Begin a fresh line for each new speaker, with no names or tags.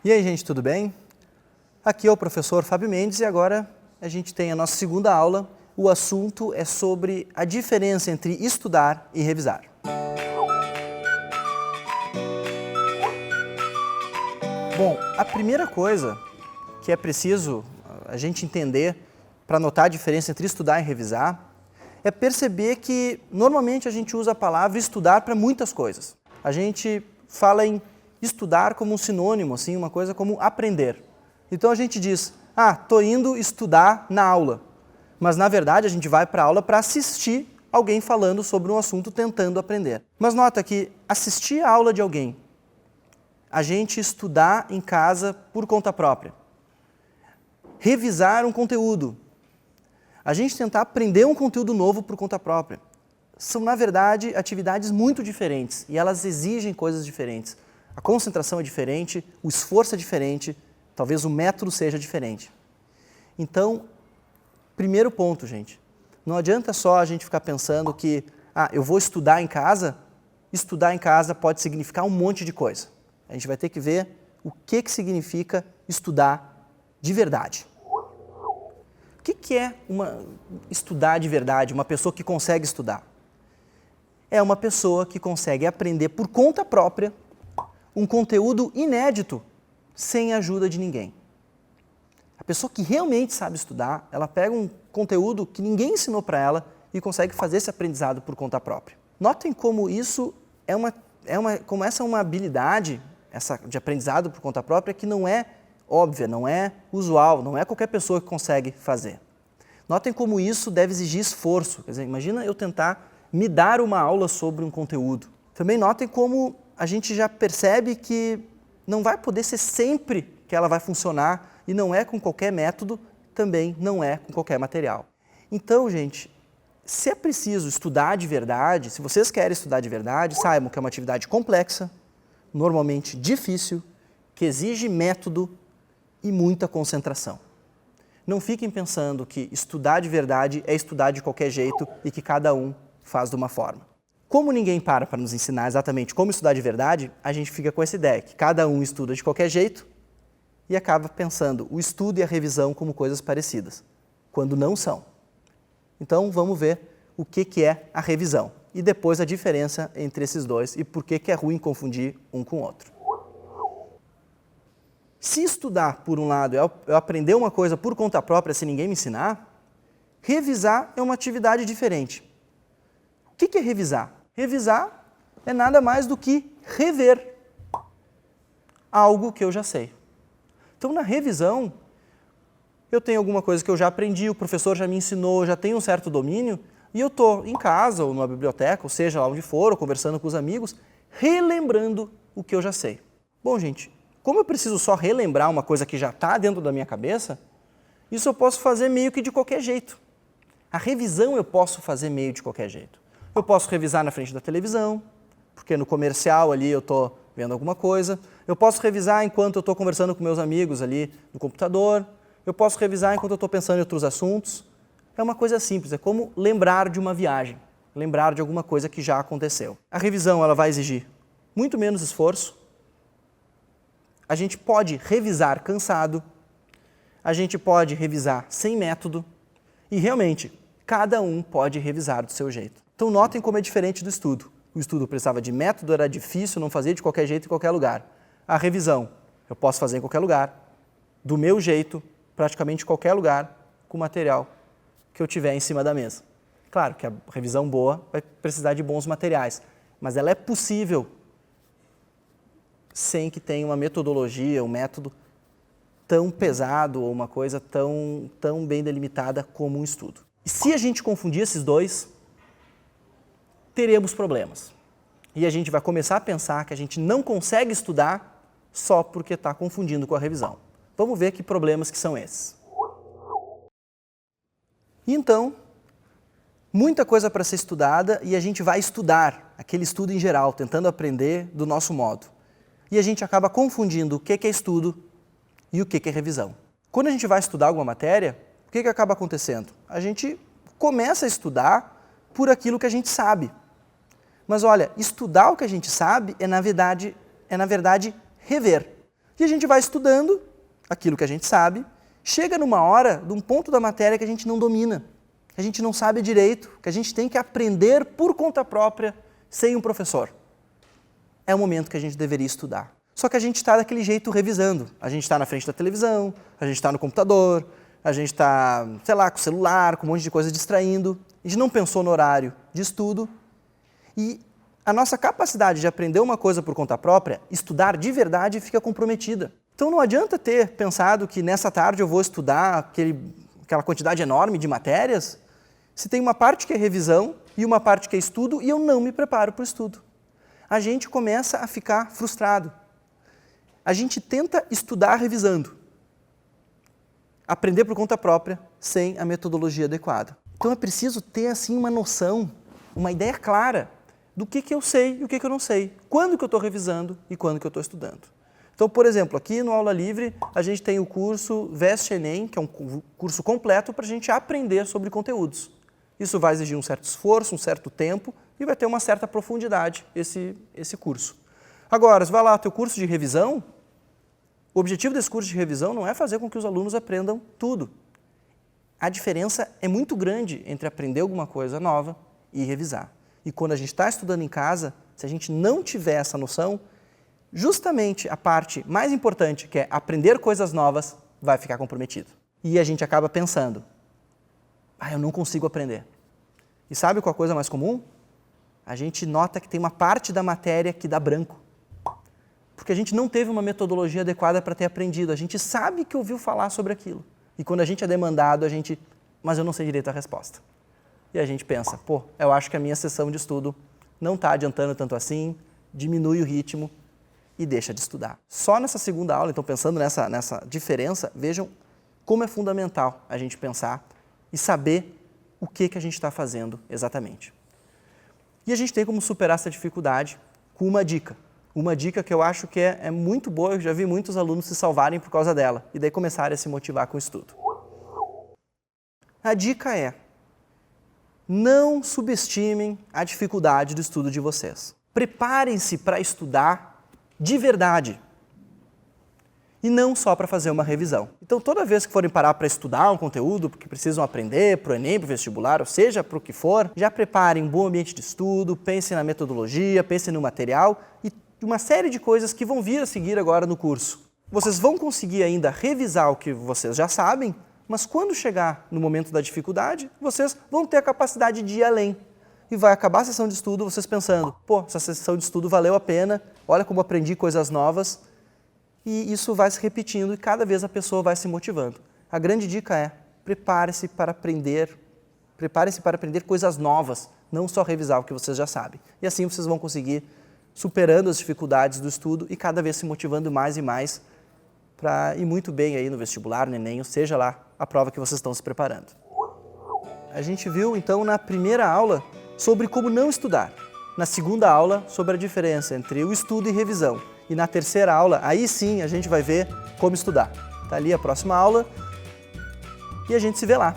E aí, gente, tudo bem? Aqui é o professor Fábio Mendes e agora a gente tem a nossa segunda aula. O assunto é sobre a diferença entre estudar e revisar. Bom, a primeira coisa que é preciso a gente entender para notar a diferença entre estudar e revisar é perceber que normalmente a gente usa a palavra estudar para muitas coisas. A gente fala em estudar como um sinônimo, assim, uma coisa como aprender. Então a gente diz, estou indo estudar na aula. Mas na verdade a gente vai para a aula para assistir alguém falando sobre um assunto tentando aprender. Mas nota que assistir a aula de alguém, a gente estudar em casa por conta própria, revisar um conteúdo, a gente tentar aprender um conteúdo novo por conta própria, são na verdade atividades muito diferentes e elas exigem coisas diferentes. A concentração é diferente, o esforço é diferente, talvez o método seja diferente. Então, primeiro ponto, gente, não adianta só a gente ficar pensando que, eu vou estudar em casa pode significar um monte de coisa. A gente vai ter que ver o que significa estudar de verdade. O que é estudar de verdade, uma pessoa que consegue estudar? É uma pessoa que consegue aprender por conta própria um conteúdo inédito, sem a ajuda de ninguém. A pessoa que realmente sabe estudar, ela pega um conteúdo que ninguém ensinou para ela e consegue fazer esse aprendizado por conta própria. Notem como isso como essa é uma habilidade essa de aprendizado por conta própria que não é óbvia, não é usual, não é qualquer pessoa que consegue fazer. Notem como isso deve exigir esforço. Quer dizer, imagina eu tentar me dar uma aula sobre um conteúdo. Também notem como a gente já percebe que não vai poder ser sempre que ela vai funcionar e não é com qualquer método, também não é com qualquer material. Então, gente, se é preciso estudar de verdade, se vocês querem estudar de verdade, saibam que é uma atividade complexa, normalmente difícil, que exige método e muita concentração. Não fiquem pensando que estudar de verdade é estudar de qualquer jeito e que cada um faz de uma forma. Como ninguém para nos ensinar exatamente como estudar de verdade, a gente fica com essa ideia que cada um estuda de qualquer jeito e acaba pensando o estudo e a revisão como coisas parecidas, quando não são. Então vamos ver o que é a revisão e depois a diferença entre esses dois e por que é ruim confundir um com o outro. Se estudar, por um lado, é eu aprender uma coisa por conta própria sem ninguém me ensinar, revisar é uma atividade diferente. O que é revisar? Revisar é nada mais do que rever algo que eu já sei. Então, na revisão, eu tenho alguma coisa que eu já aprendi, o professor já me ensinou, já tenho um certo domínio, e eu estou em casa ou numa biblioteca, ou seja, lá onde for, ou conversando com os amigos, relembrando o que eu já sei. Bom, gente, como eu preciso só relembrar uma coisa que já está dentro da minha cabeça, isso eu posso fazer meio que de qualquer jeito. A revisão eu posso fazer meio de qualquer jeito. Eu posso revisar na frente da televisão, porque no comercial ali eu estou vendo alguma coisa. Eu posso revisar enquanto eu estou conversando com meus amigos ali no computador. Eu posso revisar enquanto eu estou pensando em outros assuntos. É uma coisa simples, é como lembrar de uma viagem, lembrar de alguma coisa que já aconteceu. A revisão ela vai exigir muito menos esforço. A gente pode revisar cansado, a gente pode revisar sem método e realmente cada um pode revisar do seu jeito. Então notem como é diferente do estudo. O estudo precisava de método, era difícil, não fazia de qualquer jeito em qualquer lugar. A revisão eu posso fazer em qualquer lugar, do meu jeito, praticamente em qualquer lugar, com o material que eu tiver em cima da mesa. Claro que a revisão boa vai precisar de bons materiais, mas ela é possível sem que tenha uma metodologia, um método tão pesado ou uma coisa tão bem delimitada como um estudo. E se a gente confundir esses dois, teremos problemas. E a gente vai começar a pensar que a gente não consegue estudar só porque está confundindo com a revisão. Vamos ver que problemas que são esses. E então, muita coisa para ser estudada e a gente vai estudar, aquele estudo em geral, tentando aprender do nosso modo. E a gente acaba confundindo o que é estudo e o que é revisão. Quando a gente vai estudar alguma matéria, o que acaba acontecendo? A gente começa a estudar por aquilo que a gente sabe. Mas olha, estudar o que a gente sabe é na verdade rever. E a gente vai estudando aquilo que a gente sabe, chega numa hora, de um ponto da matéria que a gente não domina, que a gente não sabe direito, que a gente tem que aprender por conta própria, sem um professor. É o momento que a gente deveria estudar. Só que a gente está daquele jeito revisando. A gente está na frente da televisão, a gente está no computador, a gente está, sei lá, com o celular, com um monte de coisa distraindo. A gente não pensou no horário de estudo. E a nossa capacidade de aprender uma coisa por conta própria, estudar de verdade, fica comprometida. Então não adianta ter pensado que nessa tarde eu vou estudar aquela quantidade enorme de matérias, se tem uma parte que é revisão e uma parte que é estudo e eu não me preparo para o estudo. A gente começa a ficar frustrado. A gente tenta estudar revisando, aprender por conta própria, sem a metodologia adequada. Então é preciso ter assim uma noção, uma ideia clara do que eu sei e o que eu não sei, quando que eu estou revisando e quando que eu estou estudando. Então, por exemplo, aqui no Aula Livre a gente tem o curso Veste Enem, que é um curso completo para a gente aprender sobre conteúdos. Isso vai exigir um certo esforço, um certo tempo e vai ter uma certa profundidade esse curso. Agora, se vai lá, o teu curso de revisão, o objetivo desse curso de revisão não é fazer com que os alunos aprendam tudo. A diferença é muito grande entre aprender alguma coisa nova e revisar. E quando a gente está estudando em casa, se a gente não tiver essa noção, justamente a parte mais importante, que é aprender coisas novas, vai ficar comprometido. E a gente acaba pensando, eu não consigo aprender. E sabe qual é a coisa mais comum? A gente nota que tem uma parte da matéria que dá branco. Porque a gente não teve uma metodologia adequada para ter aprendido. A gente sabe que ouviu falar sobre aquilo. E quando a gente é demandado, mas eu não sei direito a resposta. E a gente pensa, eu acho que a minha sessão de estudo não está adiantando tanto assim, diminui o ritmo e deixa de estudar. Só nessa segunda aula, então pensando nessa diferença, vejam como é fundamental a gente pensar e saber o que a gente está fazendo exatamente. E a gente tem como superar essa dificuldade com uma dica. Uma dica que eu acho que é muito boa, eu já vi muitos alunos se salvarem por causa dela, e daí começarem a se motivar com o estudo. A dica é, não subestimem a dificuldade do estudo de vocês. Preparem-se para estudar de verdade, e não só para fazer uma revisão. Então toda vez que forem parar para estudar um conteúdo, porque precisam aprender para o Enem, para o vestibular, ou seja, para o que for, já preparem um bom ambiente de estudo, pensem na metodologia, pensem no material e uma série de coisas que vão vir a seguir agora no curso. Vocês vão conseguir ainda revisar o que vocês já sabem, mas quando chegar no momento da dificuldade, vocês vão ter a capacidade de ir além. E vai acabar a sessão de estudo vocês pensando, essa sessão de estudo valeu a pena, olha como aprendi coisas novas, e isso vai se repetindo e cada vez a pessoa vai se motivando. A grande dica é, prepare-se para aprender coisas novas, não só revisar o que vocês já sabem. E assim vocês vão conseguir superando as dificuldades do estudo e cada vez se motivando mais e mais para ir muito bem aí no vestibular, no Enem, ou seja lá, a prova que vocês estão se preparando. A gente viu então na primeira aula sobre como não estudar, na segunda aula sobre a diferença entre o estudo e revisão e na terceira aula, aí sim a gente vai ver como estudar. Tá ali a próxima aula e a gente se vê lá.